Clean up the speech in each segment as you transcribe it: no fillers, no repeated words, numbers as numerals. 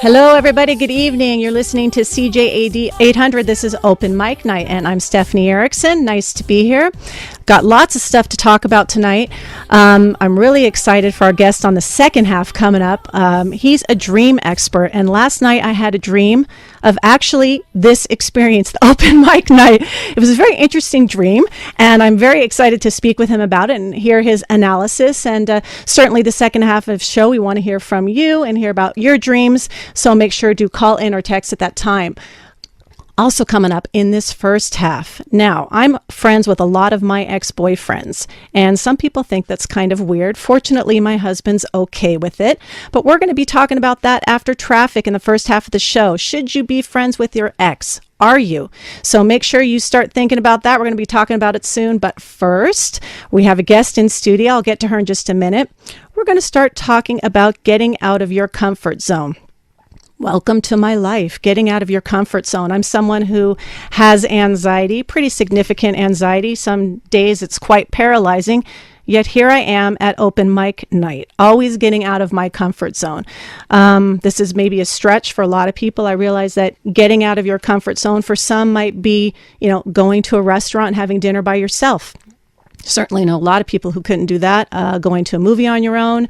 Hello, everybody. Good evening. You're listening to CJAD800. This is Open Mic Night, and I'm Stephanie Erickson. Nice to be here. Got lots of stuff to talk about tonight. I'm really excited for our guest on the second half coming up. He's a dream expert, and last night I had a dream of actually this experience, the Open Mic Night. It was a very interesting dream, and I'm very excited to speak with him about it and hear his analysis. And certainly the second half of the show, we want to hear from you and hear about your dreams. So make sure to call in or text at that time. Also coming up in this first half. Now, I'm friends with a lot of my ex-boyfriends, and some people think that's kind of weird. Fortunately, my husband's okay with it, but we're going to be talking about that after traffic in the first half of the show. Should you be friends with your ex? Are you? So make sure you start thinking about that. We're going to be talking about it soon, but first, we have a guest in studio. I'll get to her in just a minute. We're going to start talking about getting out of your comfort zone. Welcome to my life, getting out of your comfort zone. I'm someone who has anxiety, pretty significant anxiety. Some days it's quite paralyzing. Yet here I am at Open Mic Night, always getting out of my comfort zone. This is maybe a stretch for a lot of people. I realize that getting out of your comfort zone for some might be, going to a restaurant and having dinner by yourself. Certainly know a lot of people who couldn't do that, going to a movie on your own.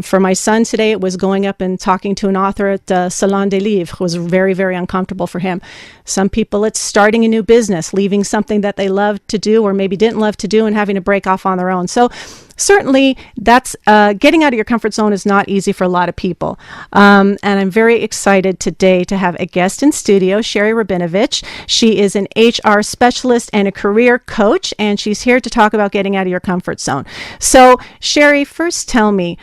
For my son today, it was going up and talking to an author at Salon des Livres. It was very, very uncomfortable for him. Some people, it's starting a new business, leaving something that they loved to do or maybe didn't love to do and having to break off on their own. So certainly that's getting out of your comfort zone is not easy for a lot of people. And I'm very excited today to have a guest in studio, Shari Rabinovich. She is an HR specialist and a career coach, and she's here to talk about getting out of your comfort zone. So Shari, first tell me,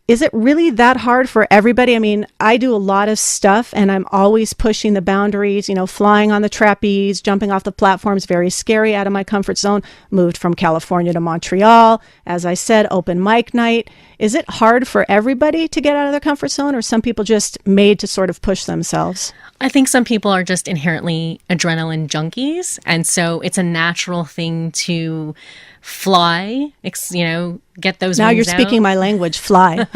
is it really that hard for everybody? I mean, I do a lot of stuff and I'm always pushing the boundaries, flying on the trapeze, jumping off the platforms, very scary, out of my comfort zone. Moved from California to Montreal. As I said, Open Mic Night. Is it hard for everybody to get out of their comfort zone, or some people just made to sort of push themselves? I think some people are just inherently adrenaline junkies. And so it's a natural thing to fly, get those now wings you're speaking out. My language, fly.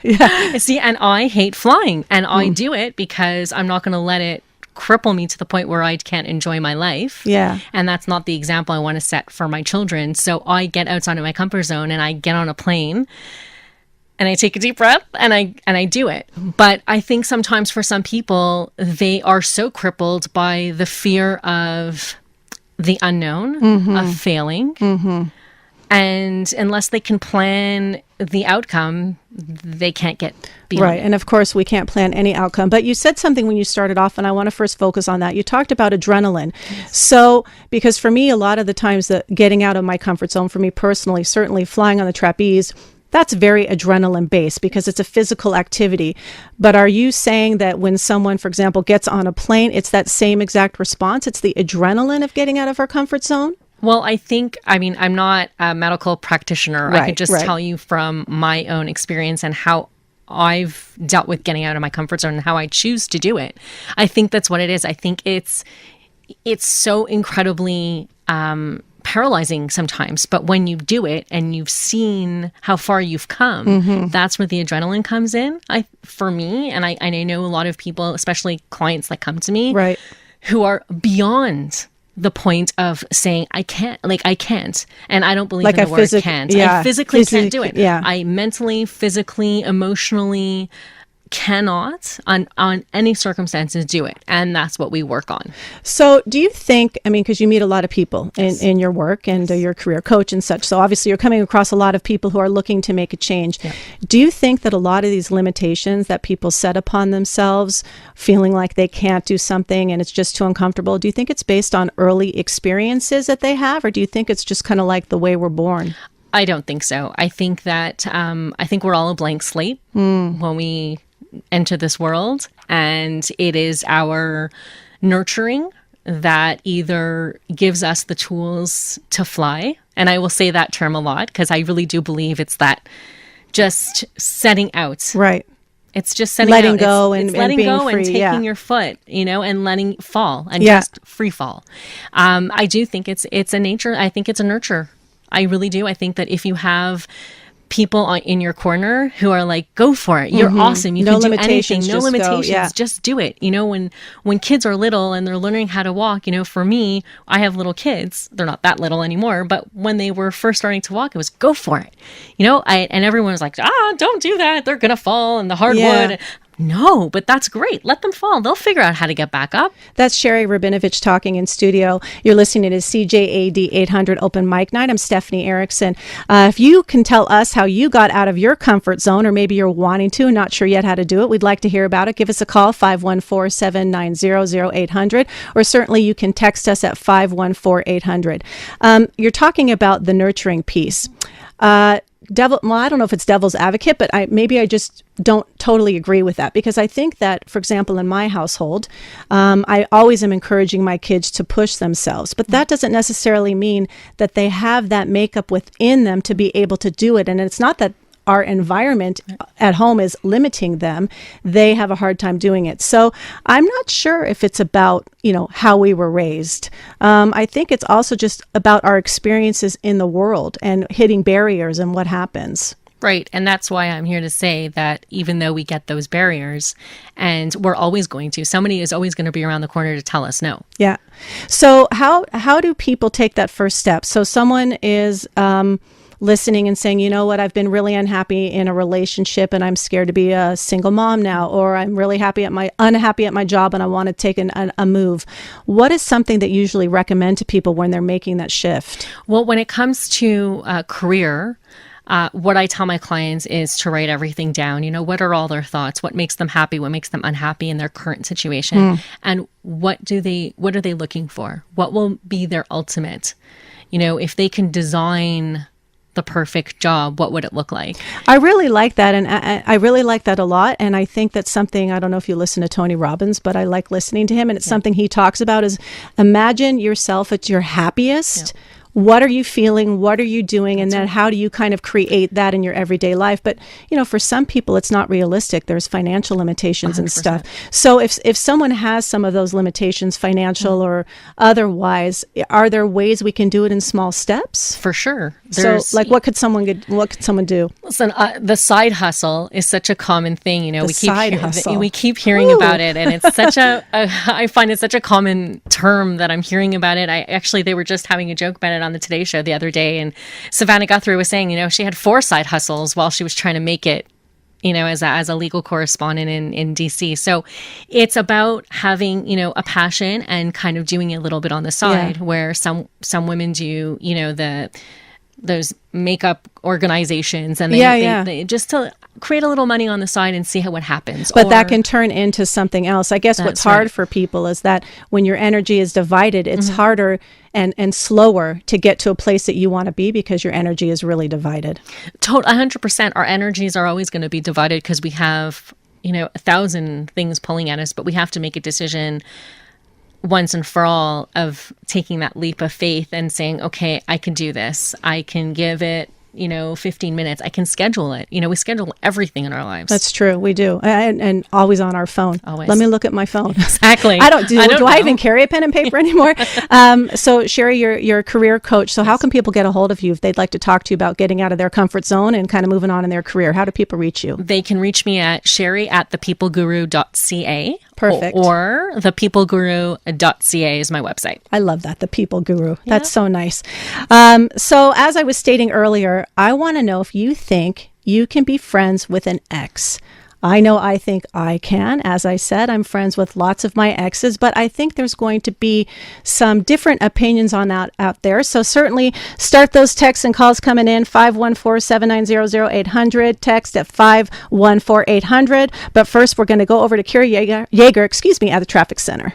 Yeah. See, and I hate flying, and I do it because I'm not going to let it cripple me to the point where I can't enjoy my life. Yeah. And that's not the example I want to set for my children. So I get outside of my comfort zone and I get on a plane and I take a deep breath and I do it. But I think sometimes for some people, they are so crippled by the fear of the unknown, of failing. And unless they can plan the outcome, they can't get beyond Right. it. And of course, we can't plan any outcome. But you said something when you started off, and I want to first focus on that. You talked about adrenaline. Yes. So, because for me, a lot of the times that getting out of my comfort zone, for me personally, certainly flying on the trapeze, that's very adrenaline based because it's a physical activity. But are you saying that when someone, for example, gets on a plane, it's that same exact response? It's the adrenaline of getting out of our comfort zone? Well, I'm not a medical practitioner. Right, I could just tell you from my own experience and how I've dealt with getting out of my comfort zone and how I choose to do it. I think that's what it is. I think it's so incredibly paralyzing sometimes, but when you do it and you've seen how far you've come, that's where the adrenaline comes in. For me, and I know a lot of people, especially clients that come to me, who are beyond the point of saying, I can't. And I don't believe in the word can't. Yeah, I physically can't do it. Yeah. I mentally, physically, emotionally cannot on any circumstances do it. And that's what we work on. So do you think, because you meet a lot of people in your work and you're a career coach and such, so obviously you're coming across a lot of people who are looking to make a change. Yeah. Do you think that a lot of these limitations that people set upon themselves, feeling like they can't do something and it's just too uncomfortable, do you think it's based on early experiences that they have, or do you think it's just kind of like the way we're born? I don't think so. I think that I think we're all a blank slate when we enter this world, and it is our nurturing that either gives us the tools to fly, and I will say that term a lot because I really do believe it's that just setting out. Right. It's just setting letting out. go it's and letting being go free, and taking your foot, and letting fall and just free fall. I do think it's a nature. I think it's a nurture. I really do. I think that if you have people in your corner who are like, go for it. You're awesome. You No can do anything. limitations, No just go. limitations. Yeah. Just do it. When kids are little and they're learning how to walk, for me, I have little kids. They're not that little anymore, but when they were first starting to walk, it was go for it. And everyone was like, don't do that. They're going to fall in the hardwood. No, but that's great. Let them fall. They'll figure out how to get back up. That's Shari Rabinovich talking in studio. You're listening to CJAD800 Open Mic Night. I'm Stephanie Erickson. If you can tell us how you got out of your comfort zone, or maybe you're wanting to, not sure yet how to do it, we'd like to hear about it. Give us a call, 514-790-0800, or certainly you can text us at 514-800. You're talking about the nurturing piece. I don't know if it's devil's advocate, but I just don't totally agree with that, because I think that, for example, in my household, I always am encouraging my kids to push themselves, but that doesn't necessarily mean that they have that makeup within them to be able to do it. And it's not that our environment at home is limiting them. They have a hard time doing it. So I'm not sure if it's about, how we were raised. I think it's also just about our experiences in the world and hitting barriers and what happens. Right. And that's why I'm here to say that even though we get those barriers, and we're always going to, somebody is always going to be around the corner to tell us no. Yeah. So how do people take that first step? So someone is listening and saying, you know what, I've been really unhappy in a relationship and I'm scared to be a single mom now, or I'm really unhappy at my job and I want to take a move. What is something that you usually recommend to people when they're making that shift? Well, when it comes to career, what I tell my clients is to write everything down. What are all their thoughts? What makes them happy? What makes them unhappy in their current situation? And what are they looking for? What will be their ultimate? If they can design the perfect job, what would it look like? I really like that. And I really like that a lot. And I think that's something, I don't know if you listen to Tony Robbins, but I like listening to him. And it's something he talks about is imagine yourself at your happiest. Yeah. What are you feeling? What are you doing? And then how do you kind of create that in your everyday life? But, for some people, it's not realistic. There's financial limitations 100%. And stuff. So if someone has some of those limitations, financial or otherwise, are there ways we can do it in small steps? For sure. What could someone do? Listen, the side hustle is such a common thing. We keep hearing Ooh. About it, and it's such I find it such a common term that I'm hearing about it. They were just having a joke about it on the Today Show the other day, and Savannah Guthrie was saying, she had 4 side hustles while she was trying to make it, as a legal correspondent in DC. So it's about having, a passion and kind of doing it a little bit on the side, where some women do, those makeup organizations, and they just to create a little money on the side and see what happens. But that can turn into something else. I guess what's hard for people is that when your energy is divided, it's harder and slower to get to a place that you want to be because your energy is really divided. 100%. Our energies are always going to be divided because we have, 1,000 things pulling at us, but we have to make a decision once and for all of taking that leap of faith and saying, okay, I can do this. I can give it, 15 minutes. I can schedule it. We schedule everything in our lives. That's true. We do. And always on our phone. Always. Let me look at my phone. Exactly. Do I even carry a pen and paper anymore? So Shari, you're a career coach. So how can people get a hold of you if they'd like to talk to you about getting out of their comfort zone and kind of moving on in their career? How do people reach you? They can reach me at shari@thepeopleguru.ca. Perfect. Or thepeopleguru.ca is my website. I love that. The People Guru. That's so nice. So as I was stating earlier, I want to know if you think you can be friends with an ex. I know I think I can. As I said, I'm friends with lots of my exes, but I think there's going to be some different opinions on that out there. So certainly start those texts and calls coming in, 514-790-0800, text at 514-800. But first, we're going to go over to Kira Yeager, at the traffic center.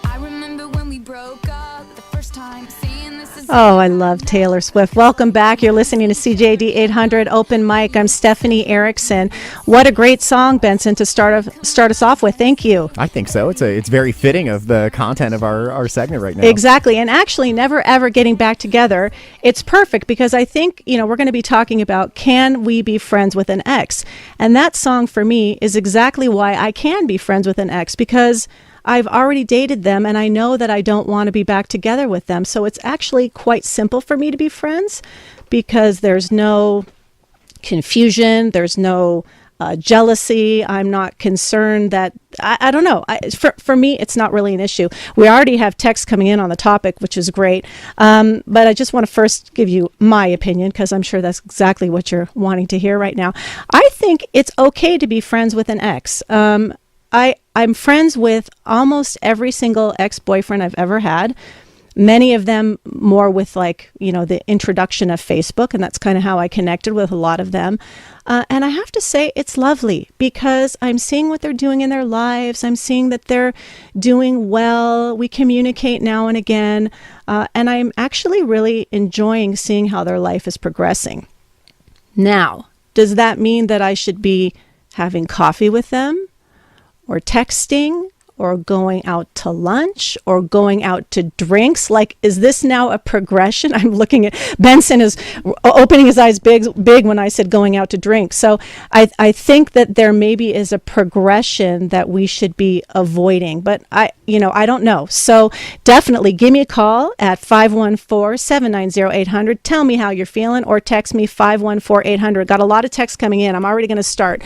I remember when we broke up the first time, seeing this is Oh, I love Taylor Swift. Welcome back. You're listening to CJAD800 Open Mic. I'm Stephanie Erickson. What a great song, Benson, to start us off with. Thank you. I think so. It's very fitting of the content of our segment right now. Exactly. And actually, never ever getting back together. It's perfect because I think, we're going to be talking about, can we be friends with an ex? And that song for me is exactly why I can be friends with an ex, because I've already dated them and I know that I don't want to be back together with them. So it's actually quite simple for me to be friends because there's no confusion. There's no jealousy. I'm not concerned that, I don't know. For me, it's not really an issue. We already have texts coming in on the topic, which is great. But I just want to first give you my opinion, because I'm sure that's exactly what you're wanting to hear right now. I think it's okay to be friends with an ex. I'm friends with almost every single ex-boyfriend I've ever had. Many of them more with the introduction of Facebook, and that's kind of how I connected with a lot of them. And I have to say it's lovely, because I'm seeing what they're doing in their lives. I'm seeing that they're doing well. We communicate now and again. And I'm actually really enjoying seeing how their life is progressing. Now, does that mean that I should be having coffee with them, or texting, or going out to lunch, or going out to drinks? Is this now a progression? I'm looking at Benson is opening his eyes big when I said going out to drink. So I think that there maybe is a progression that we should be avoiding, but I don't know. So definitely give me a call at 514-790-800. Tell me how you're feeling, or text me 514-800. Got a lot of texts coming in. I'm already going to start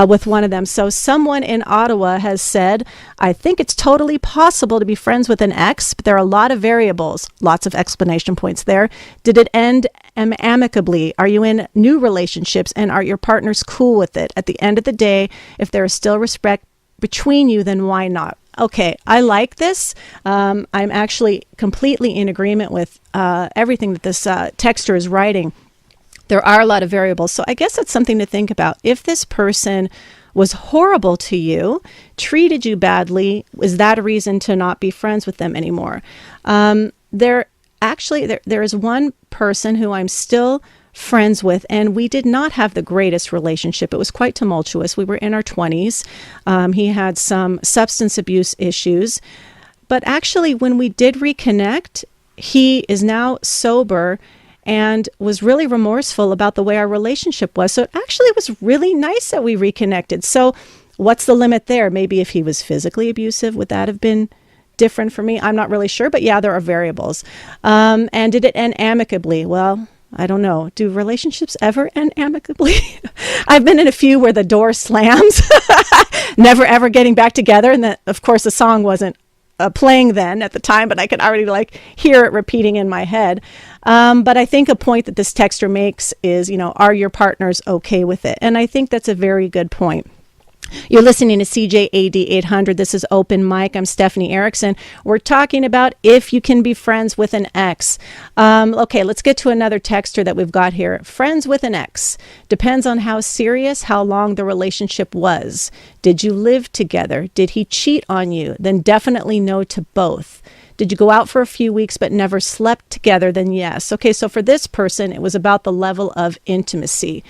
with one of them. So someone in Ottawa has said, I think it's totally possible to be friends with an ex, but there are a lot of variables, lots of exclamation points there. Did it end amicably? Are you in new relationships, and are your partners cool with it? At the end of the day, if there is still respect between you, then why not? Okay, I like this. I'm actually completely in agreement with everything that this texter is writing. There are a lot of variables, so I guess that's something to think about. If this person was horrible to you, treated you badly, is that a reason to not be friends with them anymore? There is one person who I'm still friends with, and we did not have the greatest relationship. It was quite tumultuous. We were in our 20s. He had some substance abuse issues, but actually when we did reconnect, he is now sober and was really remorseful about the way our relationship was. So it actually was really nice that we reconnected. So what's the limit there? Maybe if he was physically abusive, would that have been different for me? I'm not really sure, but yeah, there are variables. And did it end amicably? Well, I don't know. Do relationships ever end amicably? I've been in a few where the door slams, never ever getting back together. And that, of course, the song wasn't playing then at the time, but I could already hear it repeating in my head. But I think a point that this texter makes is, are your partners okay with it? And I think that's a very good point. You're listening to CJAD800. This is Open Mic. I'm Stephanie Erickson. We're talking about if you can be friends with an ex. Okay, let's get to another texter that we've got here. Friends with an ex. Depends on how serious, how long the relationship was. Did you live together? Did he cheat on you? Then definitely no to both. Did you go out for a few weeks but never slept together? Then yes. Okay, so for this person, it was about the level of intimacy.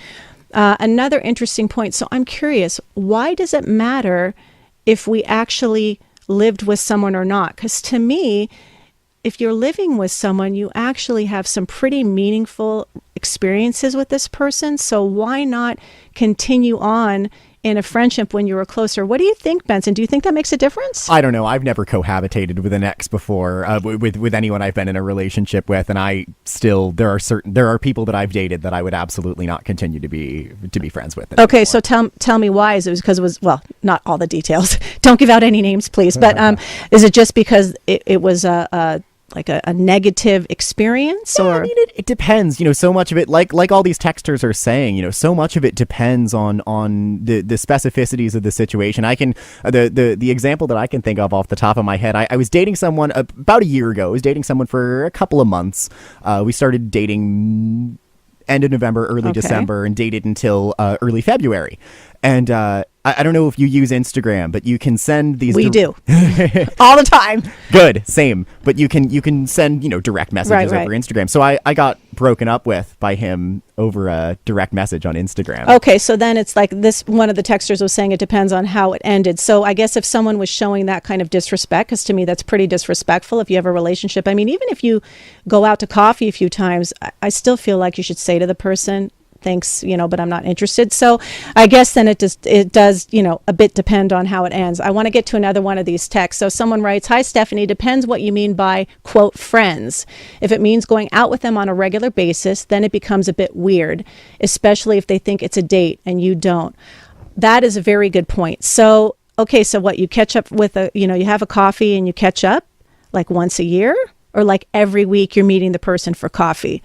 Another interesting point. So I'm curious, why does it matter if we actually lived with someone or not? Because to me, if you're living with someone, you actually have some pretty meaningful experiences with this person. So why not continue on in a friendship when you were closer? What do you think, Benson? Do you think that makes a difference? I don't know. I've never cohabitated with an ex before, with anyone I've been in a relationship with, and there are people that I've dated that I would absolutely not continue to be friends with. Okay, anymore. So tell me why. Is it because it was, well, not all the details. Don't give out any names, please. But is it just because it was a negative experience? Yeah, or I mean, it depends. So much of it, like all these texters are saying, so much of it depends on the specificities of the situation. I can the example that I can think of off the top of my head. I was dating someone about a year ago. I was dating someone for a couple of months. We started dating end of November, early December, and dated until early February. And I don't know if you use Instagram, but you can send these. We do all the time. Good, same. But you can send direct messages over Instagram. So I got broken up with by him over a direct message on Instagram. Okay, so then it's like this. One of the texters was saying it depends on how it ended. So I guess if someone was showing that kind of disrespect, because to me that's pretty disrespectful. If you have a relationship, I mean, even if you go out to coffee a few times, I still feel like you should say to the person, thanks, but I'm not interested. So I guess then it does, a bit depend on how it ends. I want to get to another one of these texts. So someone writes, "Hi, Stephanie, depends what you mean by, quote, friends. If it means going out with them on a regular basis, then it becomes a bit weird, especially if they think it's a date and you don't." That is a very good point. So, okay, so what, you catch up with you have a coffee and you catch up like once a year, or like every week you're meeting the person for coffee?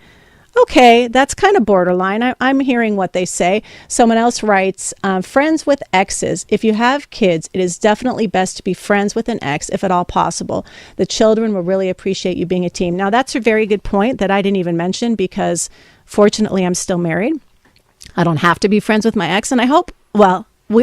Okay, that's kind of borderline. I'm hearing what they say. Someone else writes, "Friends with exes. If you have kids, it is definitely best to be friends with an ex if at all possible. The children will really appreciate you being a team." Now, that's a very good point that I didn't even mention, because fortunately I'm still married. I don't have to be friends with my ex, and I hope,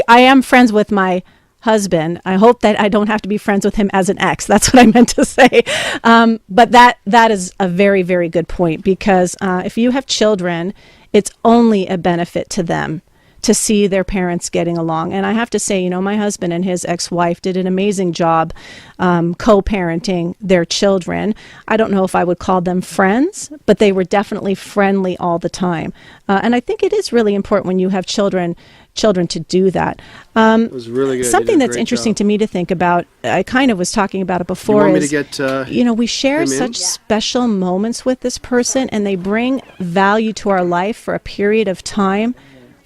I am friends with my husband. I hope that I don't have to be friends with him as an ex. That's what I meant to say. But that is a very, very good point, because if you have children, it's only a benefit to them to see their parents getting along. And I have to say, my husband and his ex-wife did an amazing job co-parenting their children. I don't know if I would call them friends, but they were definitely friendly all the time. And I think it is really important when you have children to do that. It was really good. Something that's interesting to me to think about, I kind of was talking about it before, is, we share such special moments with this person, and they bring value to our life for a period of time.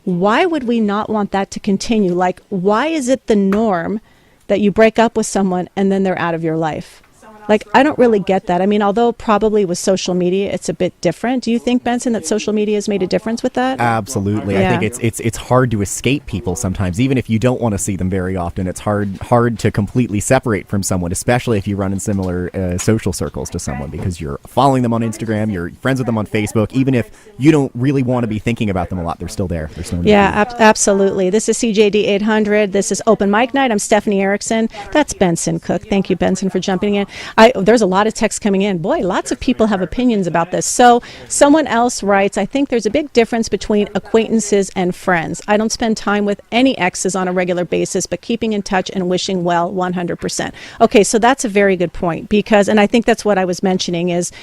Why would we not want that to continue? Like, why is it the norm that you break up with someone and then they're out of your life? Like, I don't really get that. I mean, although probably with social media, it's a bit different. Do you think, Benson, that social media has made a difference with that? Absolutely. Yeah. I think it's hard to escape people sometimes. Even if you don't want to see them very often, it's hard to completely separate from someone, especially if you run in similar social circles to someone, because you're following them on Instagram, you're friends with them on Facebook. Even if you don't really want to be thinking about them a lot, they're still there. There's no absolutely. This is CJAD800. This is Open Mic Night. I'm Stephanie Erickson. That's Benson Cook. Thank you, Benson, for jumping in. There's a lot of texts coming in. Boy, lots of people have opinions about this. So someone else writes, "I think there's a big difference between acquaintances and friends. I don't spend time with any exes on a regular basis, but keeping in touch and wishing well 100%. Okay, so that's a very good point, and I think that's what I was mentioning is,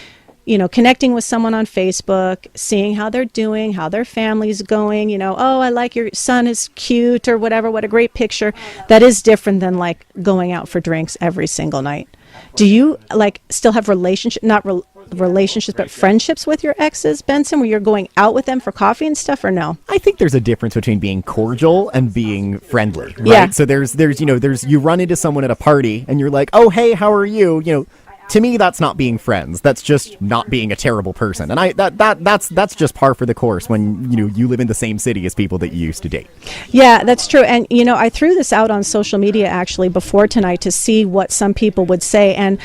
connecting with someone on Facebook, seeing how they're doing, how their family's going, oh, I like your son is cute or whatever, what a great picture. That is different than like going out for drinks every single night. Do you still have relationships, but friendships with your exes, Benson, where you're going out with them for coffee and stuff, or no? I think there's a difference between being cordial and being friendly, right? Yeah. So there's you run into someone at a party and you're like, "Oh, hey, how are you?" To me, that's not being friends. That's just not being a terrible person. And that's just par for the course when you live in the same city as people that you used to date. Yeah, that's true. And I threw this out on social media actually before tonight to see what some people would say. And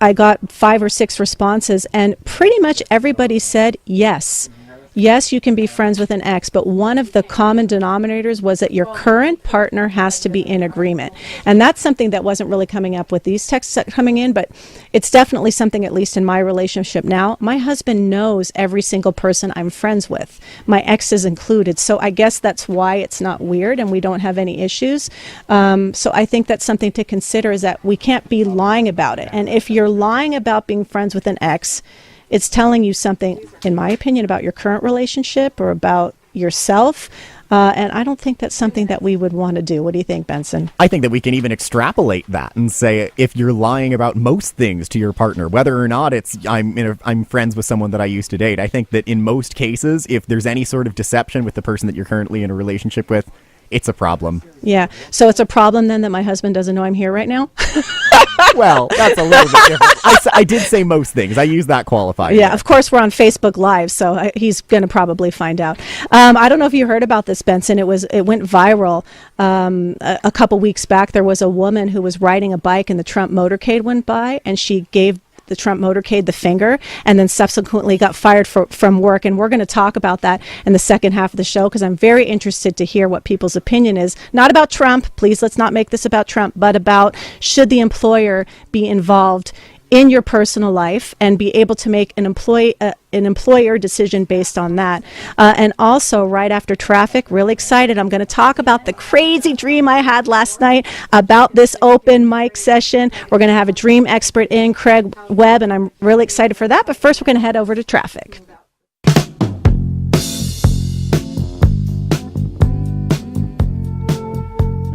I got 5 or 6 responses, and pretty much everybody said yes. Yes, you can be friends with an ex, but one of the common denominators was that your current partner has to be in agreement. And that's something that wasn't really coming up with these texts coming in, but it's definitely something, at least in my relationship now. My husband knows every single person I'm friends with, my exes included. So I guess that's why it's not weird and we don't have any issues. So I think that's something to consider, is that we can't be lying about it. And if you're lying about being friends with an ex, it's telling you something, in my opinion, about your current relationship or about yourself. And I don't think that's something that we would want to do. What do you think, Benson? I think that we can even extrapolate that and say, if you're lying about most things to your partner, whether or not it's I'm friends with someone that I used to date, I think that in most cases, if there's any sort of deception with the person that you're currently in a relationship with, it's a problem. Yeah. So it's a problem then that my husband doesn't know I'm here right now? Well, that's a little bit different. I did say most things. I use that qualifier. Yeah, of course, we're on Facebook Live, so he's going to probably find out. I don't know if you heard about this, Benson. It went viral a couple weeks back. There was a woman who was riding a bike and the Trump motorcade went by, and she gave the Trump motorcade the finger, and then subsequently got fired from work. And we're going to talk about that in the second half of the show, because I'm very interested to hear what people's opinion is. Not about Trump, please, let's not make this about Trump, but about, should the employer be involved in your personal life and be able to make an employer decision based on that. And also, right after traffic, really excited, I'm going to talk about the crazy dream I had last night about this open mic session. We're going to have a dream expert in, Craig Webb, and I'm really excited for that. But first, we're going to head over to traffic.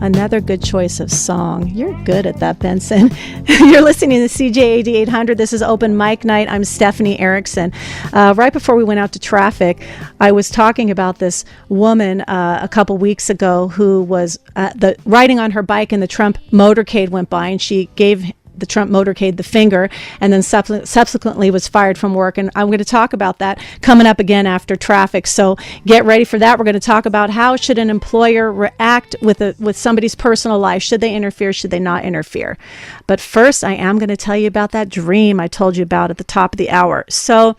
Another good choice of song. You're good at that, Benson. You're listening to CJAD800. This is Open Mic Night. I'm Stephanie Erickson. Right before we went out to traffic, I was talking about this woman a couple weeks ago who was riding on her bike and the Trump motorcade went by, and she gave the Trump motorcade the finger, and then subsequently was fired from work. And I'm going to talk about that coming up again after traffic. So get ready for that. We're going to talk about how should an employer react with somebody's personal life. Should they interfere? Should they not interfere? But first, I am going to tell you about that dream I told you about at the top of the hour. So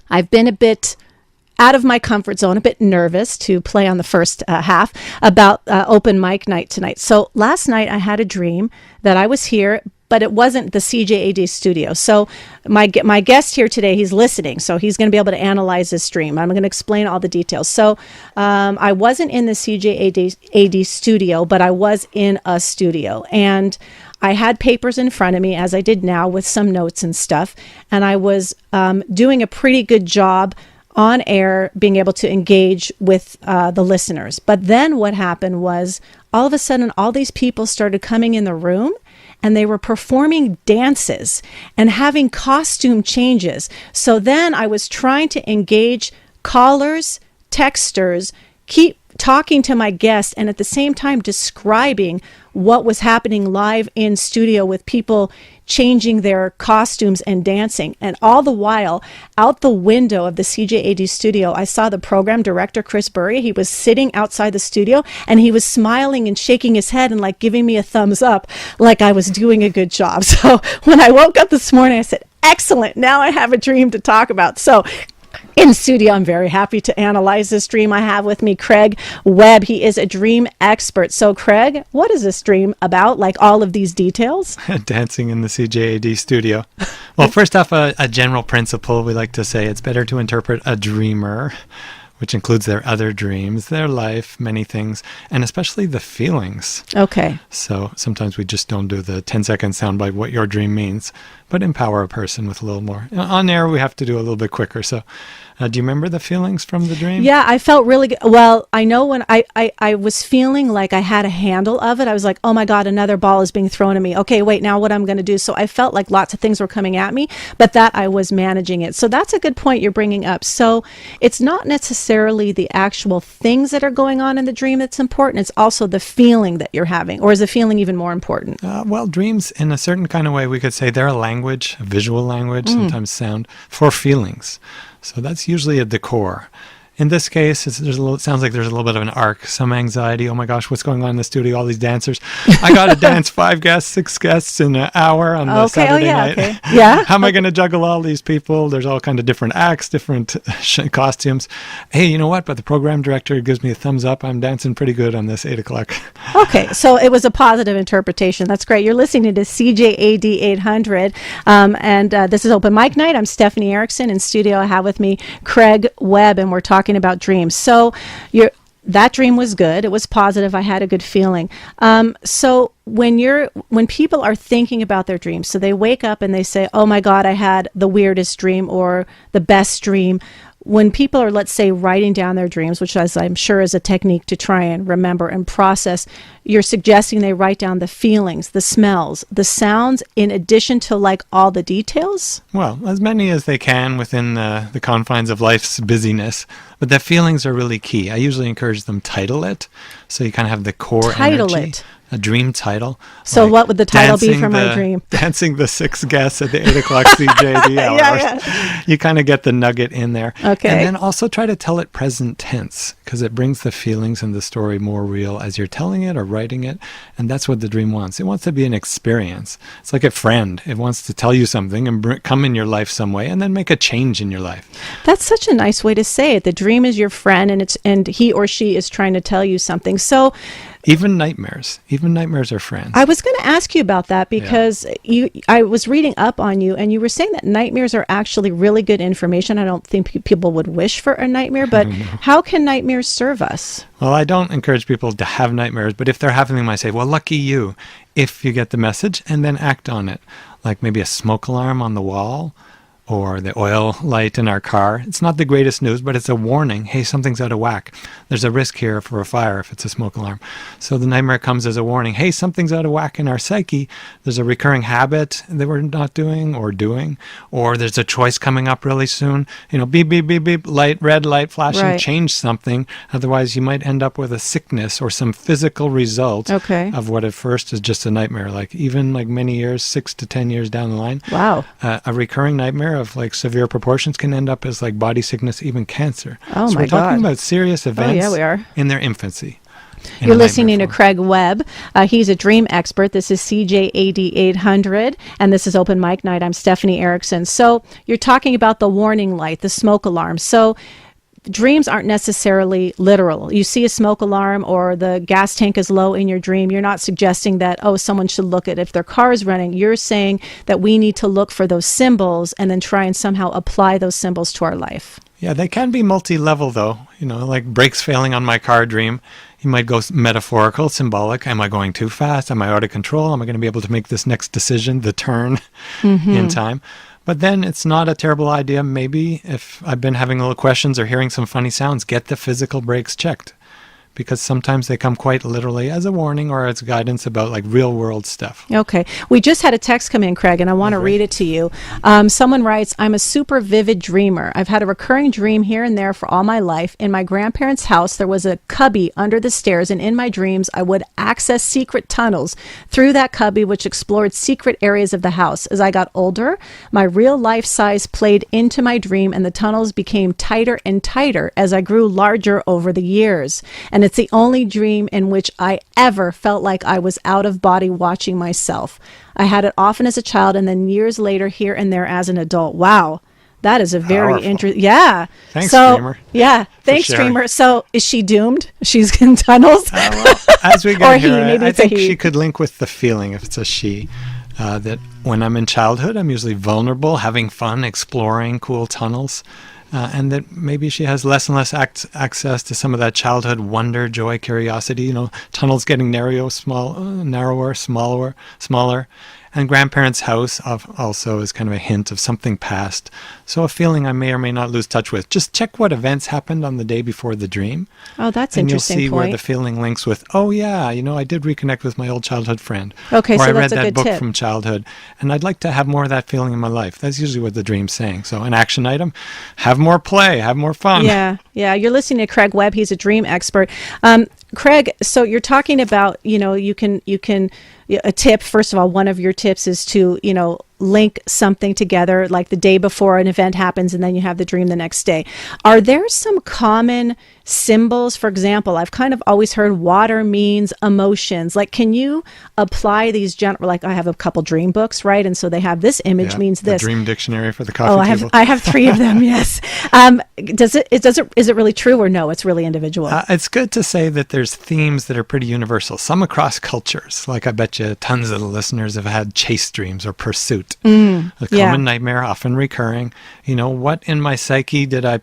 I've been a bit out of my comfort zone, a bit nervous to play on the first half about open mic night tonight. So last night I had a dream that I was here, but it wasn't the CJAD studio. So my guest here today, he's listening, so he's going to be able to analyze this dream. I'm going to explain all the details. So I wasn't in the CJAD studio, but I was in a studio, and I had papers in front of me, as I did now, with some notes and stuff, and I was doing a pretty good job on air, being able to engage with the listeners. But then what happened was, all of a sudden, all these people started coming in the room, and they were performing dances and having costume changes. So then I was trying to engage callers, texters, keep talking to my guests, and at the same time describing what was happening live in studio with people changing their costumes and dancing. And all the while, out the window of the CJAD studio, I saw the program director, Chris Burry. He was sitting outside the studio, and he was smiling and shaking his head and like giving me a thumbs up, like I was doing a good job. So when I woke up this morning, I said, excellent, now I have a dream to talk about. So in studio, I'm very happy to analyze this dream. I have with me Craig Webb. He is a dream expert. So Craig, what is this dream about, like all of these details? Dancing in the CJAD studio. Well, first off, a general principle, we like to say it's better to interpret a dreamer, which includes their other dreams, their life, many things, and especially the feelings. Okay. So sometimes we just don't do the 10-second soundbite, what your dream means, but empower a person with a little more. On air, we have to do a little bit quicker. So do you remember the feelings from the dream? Yeah, I felt really good. Well, I know when I was feeling like I had a handle of it, I was like, oh my God, another ball is being thrown at me. Okay, wait, now what I'm going to do. So I felt like lots of things were coming at me, but that I was managing it. So that's a good point you're bringing up. So it's not necessarily the actual things that are going on in the dream that's important. It's also the feeling that you're having. Or is the feeling even more important? Well, dreams, in a certain kind of way, we could say they're a language, a visual language, sometimes sound, for feelings. So that's usually at the core. In this case, it sounds like there's a little bit of an arc, some anxiety. Oh my gosh, what's going on in the studio? All these dancers. I got to dance 5 guests, 6 guests in an hour on the Saturday night. Okay. Yeah. How am I going to juggle all these people? There's all kind of different acts, different costumes. Hey, you know what? But the program director gives me a thumbs up. I'm dancing pretty good on this 8 o'clock. Okay, so it was a positive interpretation. That's great. You're listening to CJAD 800, and this is Open Mic Night. I'm Stephanie Erickson. In studio, I have with me Craig Webb, and we're talking about dreams. So that dream was good. It was positive. I had a good feeling. So when people are thinking about their dreams, so they wake up and they say, oh my God, I had the weirdest dream or the best dream. When people are, let's say, writing down their dreams, which I'm sure is a technique to try and remember and process, you're suggesting they write down the feelings, the smells, the sounds, in addition to like all the details? Well, as many as they can within the confines of life's busyness. But the feelings are really key. I usually encourage them title it, so you kind of have the core Title energy. it. A dream title. So like what would the title be for my dream? Dancing the 6 guests at the 8 o'clock CJD hours. Yeah. You kind of get the nugget in there. Okay. And then also try to tell it present tense, because it brings the feelings and the story more real as you're telling it or writing it. And that's what the dream wants. It wants to be an experience. It's like a friend. It wants to tell you something and come in your life some way and then make a change in your life. That's such a nice way to say it. The dream is your friend, and he or she is trying to tell you something. So even nightmares are friends. I was going to ask you about that because I was reading up on you, and you were saying that nightmares are actually really good information. I don't think people would wish for a nightmare, but how can nightmares serve us? Well, I don't encourage people to have nightmares, but if they're having them, I say, well, lucky you, if you get the message and then act on it. Like maybe a smoke alarm on the wall, or the oil light in our car. It's not the greatest news, but it's a warning. Hey, something's out of whack. There's a risk here for a fire if it's a smoke alarm. So the nightmare comes as a warning. Hey, something's out of whack in our psyche. There's a recurring habit that we're not doing, or there's a choice coming up really soon. Beep, beep, beep, beep, light, red light flashing, Right. change something. Otherwise, you might end up with a sickness or some physical result of what at first is just a nightmare. Even many years, 6 to 10 years down the line. Wow. A recurring nightmare of severe proportions can end up as body sickness, even cancer. Oh, so my we're talking God. about serious events yeah, we are. in their infancy. in You're a listening to nightmare form. Craig Webb. He's a dream expert. This is CJAD800, and this is Open Mic Night. I'm Stephanie Erickson. So you're talking about the warning light, the smoke alarm. So dreams aren't necessarily literal. You see a smoke alarm or the gas tank is low in your dream. You're not suggesting that, someone should look at if their car is running. You're saying that we need to look for those symbols and then try and somehow apply those symbols to our life. Yeah, they can be multi-level though. Like brakes failing on my car dream. You might go metaphorical, symbolic. Am I going too fast? Am I out of control? Am I going to be able to make this next decision, the turn in time? But then it's not a terrible idea. Maybe if I've been having little questions or hearing some funny sounds, get the physical brakes checked. Because sometimes they come quite literally as a warning or as guidance about real world stuff. Okay. We just had a text come in, Craig, and I want to read it to you. Someone writes, I'm a super vivid dreamer. I've had a recurring dream here and there for all my life. In my grandparents' house, there was a cubby under the stairs, and in my dreams, I would access secret tunnels through that cubby, which explored secret areas of the house. As I got older, my real life size played into my dream, and the tunnels became tighter and tighter as I grew larger over the years. And it's the only dream in which I ever felt like I was out of body watching myself. I had it often as a child and then years later here and there as an adult. Wow. That is a very interesting. Yeah. Thanks, so, dreamer. Yeah. Thanks, sharing. dreamer. So is she doomed? She's in tunnels? As we Or get he, here, maybe I it's a think he. she could link with the feeling, if it's a she, that when I'm in childhood, I'm usually vulnerable, having fun, exploring cool tunnels. And that maybe she has less and less access to some of that childhood wonder, joy, curiosity. Tunnels getting narrower, smaller. And grandparents' house also is kind of a hint of something past. So a feeling I may or may not lose touch with. Just check what events happened on the day before the dream. Oh, that's an and you'll interesting see where point. the feeling links with, I did reconnect with my old childhood friend. Okay, or so I that's read a that good book tip. from childhood, and I'd like to have more of that feeling in my life. That's usually what the dream's saying. So an action item, have more play, have more fun. Yeah. You're listening to Craig Webb. He's a dream expert. Craig, so you're talking about, you can a tip. First of all, one of your tips is to, link something together, like the day before an event happens and then you have the dream the next day. Are there some common symbols? For example, I've kind of always heard water means emotions. Can you apply these I have a couple dream books, right? And so they have this image means the this. dream dictionary for the coffee table. I have 3 of them. Yes. Is it really true or no? It's really individual. It's good to say that there's themes that are pretty universal, some across cultures. I bet you tons of the listeners have had chase dreams or pursuit. A common nightmare, often recurring. What in my psyche did I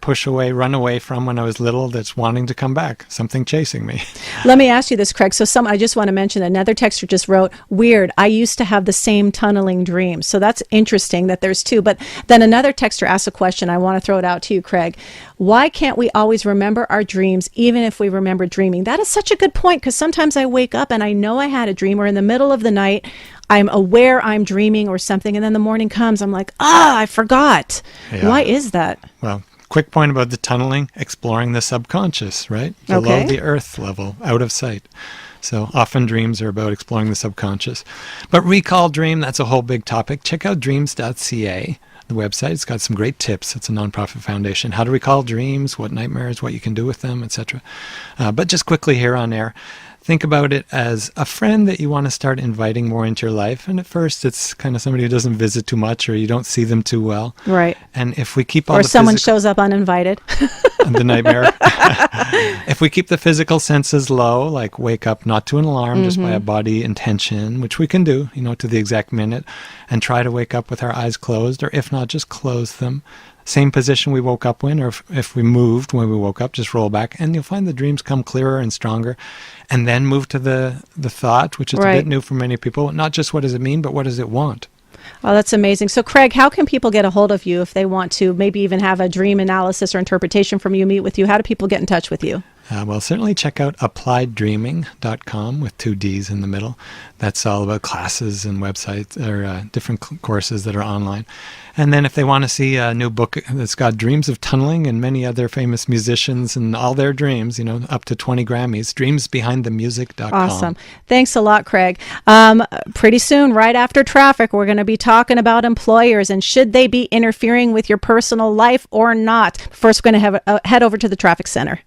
run away from when I was little that's wanting to come back? Something chasing me. Let me ask you this, Craig. So I just want to mention another texter just wrote, weird, I used to have the same tunneling dreams. So that's interesting that there's 2. But then another texter asked a question. I want to throw it out to you, Craig. Why can't we always remember our dreams, even if we remember dreaming? That is such a good point, because sometimes I wake up and I know I had a dream, or in the middle of the night, I'm aware I'm dreaming or something, and then the morning comes, I'm like, I forgot. Yeah. Why is that? Well, quick point about the tunneling, exploring the subconscious, right? Below the earth level, out of sight. So often dreams are about exploring the subconscious. But recall dream, that's a whole big topic. Check out dreams.ca, the website. It's got some great tips. It's a nonprofit foundation. How to recall dreams, what nightmares, what you can do with them, etc. But just quickly here on air, think about it as a friend that you want to start inviting more into your life. And at first, it's kind of somebody who doesn't visit too much or you don't see them too well. Right. And if we keep all Or the someone shows up uninvited. the nightmare. If we keep the physical senses low, like wake up not to an alarm, just by a body intention, which we can do, to the exact minute, and try to wake up with our eyes closed, or if not, just close them. Same position we woke up in, or if we moved when we woke up, just roll back, and you'll find the dreams come clearer and stronger. And then move to the thought, which is a bit new for many people. Not just what does it mean, but what does it want? Oh, that's amazing. So, Craig, how can people get a hold of you if they want to maybe even have a dream analysis or interpretation from you, meet with you? How do people get in touch with you? Well, certainly check out applieddreaming.com with 2 Ds in the middle. That's all about classes and websites or different courses that are online. And then if they want to see a new book that's got dreams of tunneling and many other famous musicians and all their dreams, up to 20 Grammys, dreamsbehindthemusic.com. Awesome. Thanks a lot, Craig. Pretty soon, right after traffic, we're going to be talking about employers and should they be interfering with your personal life or not. First, we're going to head over to the traffic center.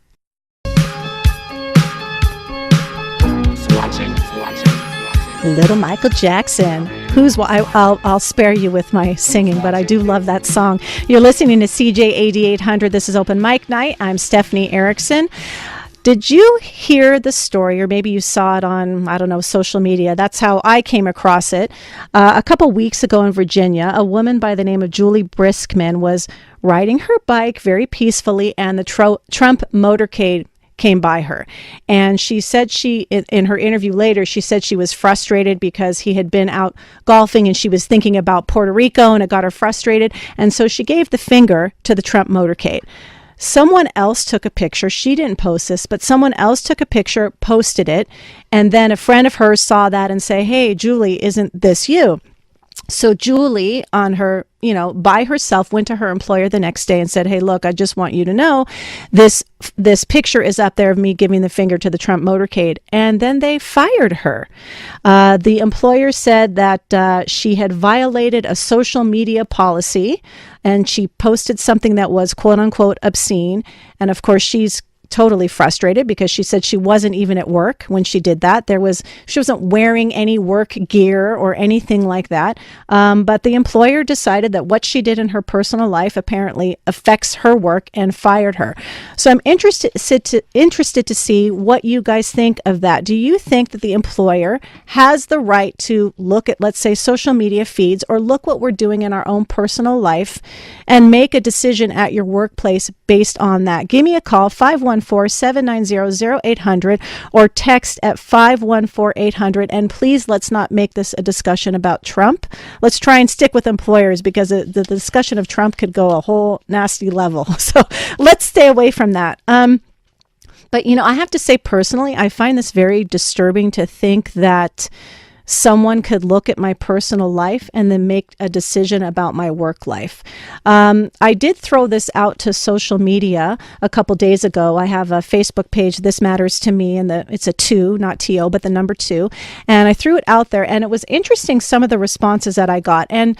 Little Michael Jackson. I'll spare you with my singing, but I do love that song. You're listening to CJAD800. This is Open Mic Night. I'm Stephanie Erickson. Did you hear the story, or maybe you saw it on, social media? That's how I came across it. A couple weeks ago in Virginia, a woman by the name of Julie Briskman was riding her bike very peacefully, and the Trump motorcade came by her. And she said in her interview later, she said she was frustrated because he had been out golfing and she was thinking about Puerto Rico and it got her frustrated. And so she gave the finger to the Trump motorcade. Someone else took a picture. She didn't post this, but someone else took a picture, posted it. And then a friend of hers saw that and say, "Hey, Julie, isn't this you?" So Julie, on her, by herself, went to her employer the next day and said, "Hey, look, I just want you to know this picture is up there of me giving the finger to the Trump motorcade." And then they fired her. The employer said that she had violated a social media policy and she posted something that was quote unquote obscene. And of course, she's totally frustrated because she said she wasn't even at work when she did that. She wasn't wearing any work gear or anything like that. But the employer decided that what she did in her personal life apparently affects her work and fired her. So I'm interested to see what you guys think of that. Do you think that the employer has the right to look at, let's say, social media feeds or look what we're doing in our own personal life and make a decision at your workplace based on that? Give me a call, 514-790-0800, or text at 514-800. And please, let's not make this a discussion about Trump. Let's try and stick with employers because the discussion of Trump could go a whole nasty level. So let's stay away from that. But, I have to say personally, I find this very disturbing to think that someone could look at my personal life and then make a decision about my work life. I did throw this out to social media a couple days ago. I have a Facebook page, This Matters to Me, and it's a 2, not T-O, but the number 2. And I threw it out there, and it was interesting, some of the responses that I got. And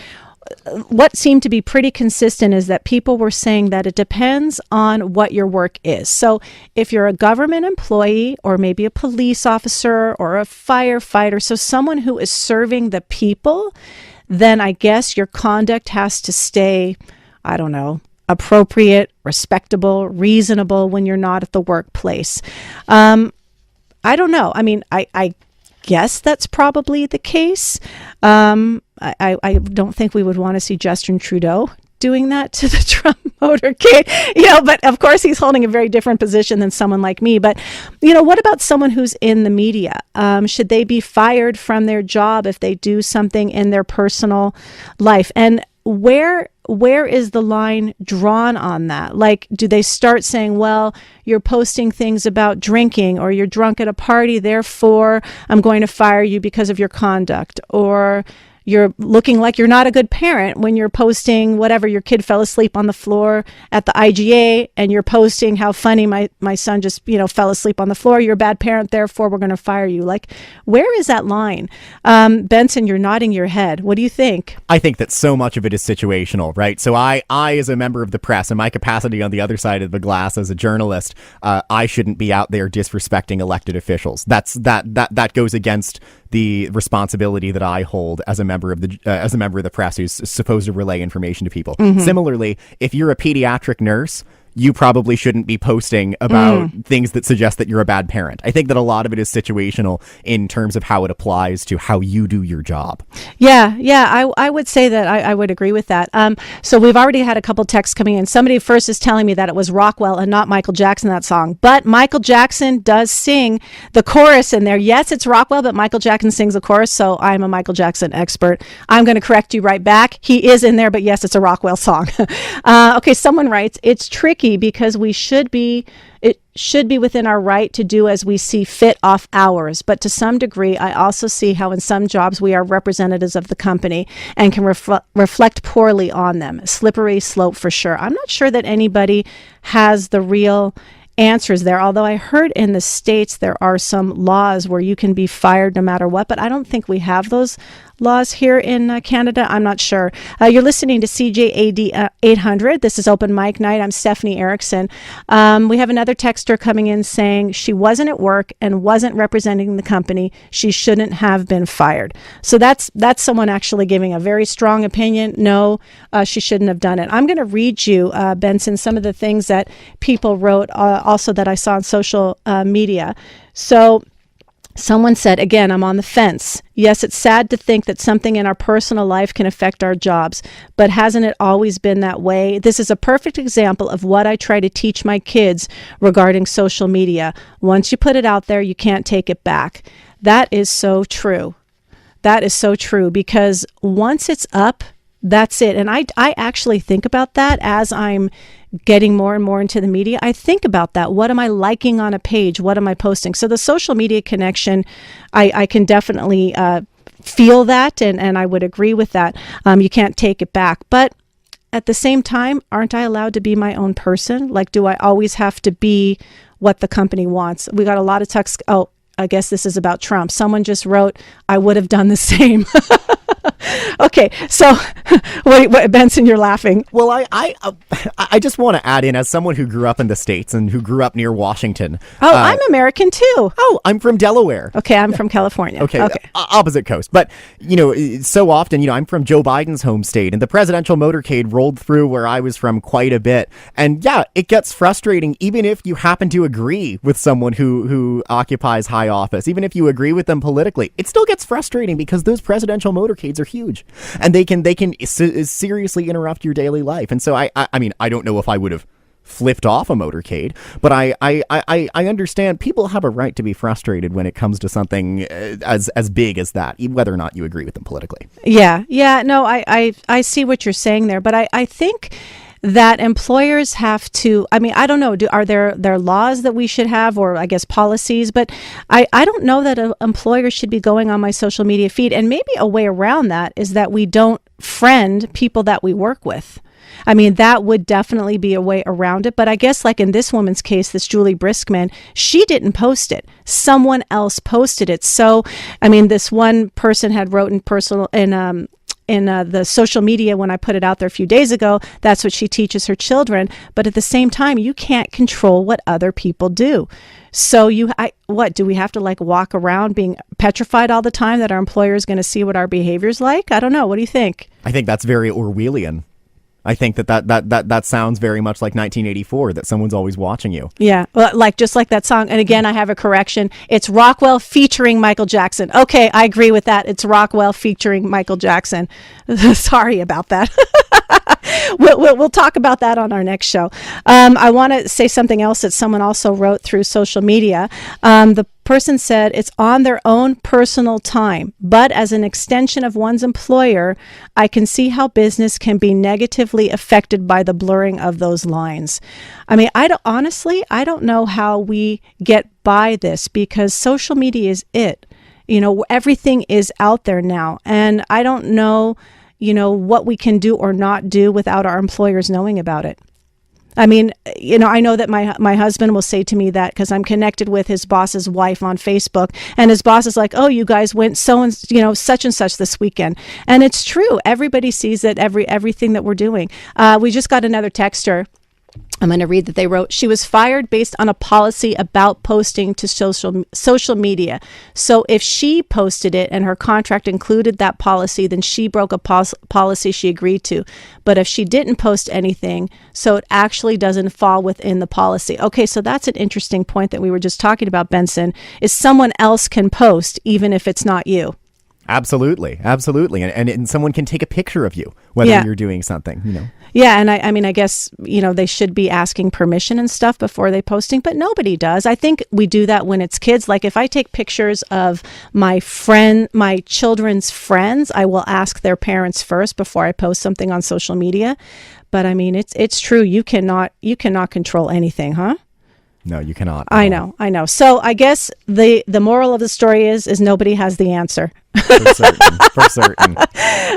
what seemed to be pretty consistent is that people were saying that it depends on what your work is. So if you're a government employee or maybe a police officer or a firefighter, so someone who is serving the people, then I guess your conduct has to stay, appropriate, respectable, reasonable when you're not at the workplace. I don't know. I guess that's probably the case. I don't think we would want to see Justin Trudeau doing that to the Trump motorcade, but of course he's holding a very different position than someone like me. But, what about someone who's in the media? Should they be fired from their job if they do something in their personal life? And where is the line drawn on that? Like, do they start saying, well, you're posting things about drinking, or you're drunk at a party, therefore I'm going to fire you because of your conduct? Or you're looking like you're not a good parent when you're posting whatever, your kid fell asleep on the floor at the IGA and you're posting how funny my son just, fell asleep on the floor. You're a bad parent, therefore we're going to fire you. Like, where is that line? Benson, you're nodding your head. What do you think? I think that so much of it is situational, right? So I as a member of the press, in my capacity on the other side of the glass as a journalist, I shouldn't be out there disrespecting elected officials. That goes against the responsibility that I hold as a member of the press who's supposed to relay information to people. Mm-hmm. Similarly, if you're a pediatric nurse, you probably shouldn't be posting about things that suggest that you're a bad parent. I think that a lot of it is situational in terms of how it applies to how you do your job. Yeah, I would say that I would agree with that. So we've already had a couple texts coming in. Somebody first is telling me that it was Rockwell and not Michael Jackson, that song. But Michael Jackson does sing the chorus in there. Yes, it's Rockwell, but Michael Jackson sings the chorus, so I'm a Michael Jackson expert. I'm going to correct you right back. He is in there, but yes, it's a Rockwell song. Okay, someone writes, it's tricky because it should be within our right to do as we see fit off hours. But to some degree, I also see how in some jobs we are representatives of the company and can reflect poorly on them. Slippery slope for sure. I'm not sure that anybody has the real answers there, although I heard in the States there are some laws where you can be fired no matter what, but I don't think we have those laws here in Canada. I'm not sure. You're listening to CJAD800. This is Open Mic Night. I'm Stephanie Erickson. We have another texter coming in saying she wasn't at work and wasn't representing the company. She shouldn't have been fired. So that's someone actually giving a very strong opinion. No, she shouldn't have done it. I'm going to read you, Benson, some of the things that people wrote also that I saw on social media. So someone said, again, I'm on the fence. Yes, it's sad to think that something in our personal life can affect our jobs, but hasn't it always been that way? This is a perfect example of what I try to teach my kids regarding social media. Once you put it out there, you can't take it back. That is so true. That is so true, because once it's up, that's it. And I actually think about that as I'm getting more and more into the media. I think about that. What am I liking on a page? What am I posting? So the social media connection, I can definitely feel that, and I would agree with that. You can't take it back. But at the same time, aren't I allowed to be my own person? Like, do I always have to be what the company wants? We got a lot of texts. Oh, I guess this is about Trump. Someone just wrote, I would have done the same. Okay, so what, Benson, you're laughing. Well, I just want to add in, as someone who grew up in the States and who grew up near Washington. Oh, I'm American too. Oh, I'm from Delaware. Okay, I'm from California. Okay. Opposite coast. But, so often, I'm from Joe Biden's home state, and the presidential motorcade rolled through where I was from quite a bit. And yeah, it gets frustrating even if you happen to agree with someone who occupies high office, even if you agree with them politically. It still gets frustrating because those presidential motorcades are huge, and they can seriously interrupt your daily life. And so I mean, I don't know if I would have flipped off a motorcade, but I understand people have a right to be frustrated when it comes to something as big as that, whether or not you agree with them politically. Yeah. No, I see what you're saying there, but I think that employers have to, I mean, I don't know, are there laws that we should have, or I guess policies, but I don't know that an employer should be going on my social media feed. And maybe a way around that is that we don't friend people that we work with. I mean, that would definitely be a way around it. But I guess like in this woman's case, this Julie Briskman, she didn't post it. Someone else posted it. So, I mean, this one person had wrote in the social media when I put it out there a few days ago, that's what she teaches her children. But at the same time, you can't control what other people do. So what do we have to like walk around being petrified all the time that our employer is going to see what our behavior's like? I don't know. What do you think? I think that's very Orwellian. I think that sounds very much like 1984, that someone's always watching you. Yeah, well, just like that song. And again, I have a correction. It's Rockwell featuring Michael Jackson. Okay, I agree with that. It's Rockwell featuring Michael Jackson. Sorry about that. We'll talk about that on our next show. I want to say something else that someone also wrote through social media. The person said it's on their own personal time, but as an extension of one's employer, I can see how business can be negatively affected by the blurring of those lines. I mean, I don't know how we get by this, because social media is it. Everything is out there now, and I don't know what we can do or not do without our employers knowing about it. I mean, I know that my husband will say to me that because I'm connected with his boss's wife on Facebook, and his boss is like, oh, you guys went such and such this weekend. And it's true. Everybody sees it, everything that we're doing. We just got another texter. I'm going to read that they wrote, she was fired based on a policy about posting to social media. So if she posted it and her contract included that policy, then she broke a policy she agreed to. But if she didn't post anything, so it actually doesn't fall within the policy. Okay, so that's an interesting point that we were just talking about, Benson, is someone else can post even if it's not you. Absolutely. And someone can take a picture of you, whether you're doing something, Yeah, and I mean, I guess, they should be asking permission and stuff before they posting, but nobody does. I think we do that when it's kids. Like if I take pictures of my children's friends, I will ask their parents first before I post something on social media. But I mean, it's true. You cannot control anything, huh? No, you cannot. I know. So I guess the moral of the story is nobody has the answer. For certain.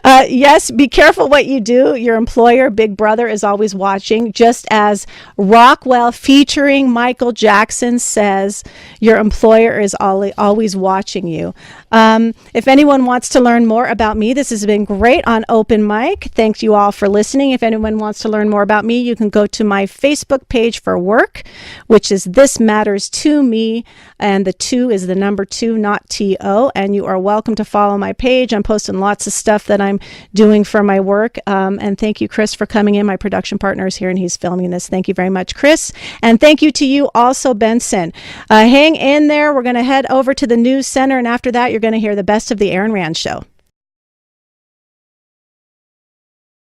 Yes, be careful what you do. Your employer, Big Brother, is always watching. Just as Rockwell featuring Michael Jackson says, your employer is always watching you. If anyone wants to learn more about me, this has been great on Open Mic. Thank you all for listening. If anyone wants to learn more about me, you can go to my Facebook page for work, which is This Matters to Me, and the 2 is the number 2, not T-O, and you are welcome to follow my page. I'm posting lots of stuff that I'm doing for my work. And thank you, Chris, for coming in. My production partner is here and he's filming this. Thank you very much, Chris. And thank you to you also, Benson. Hang in there. We're going to head over to the news center. And after that, you're going to hear the best of the Aaron Rand Show.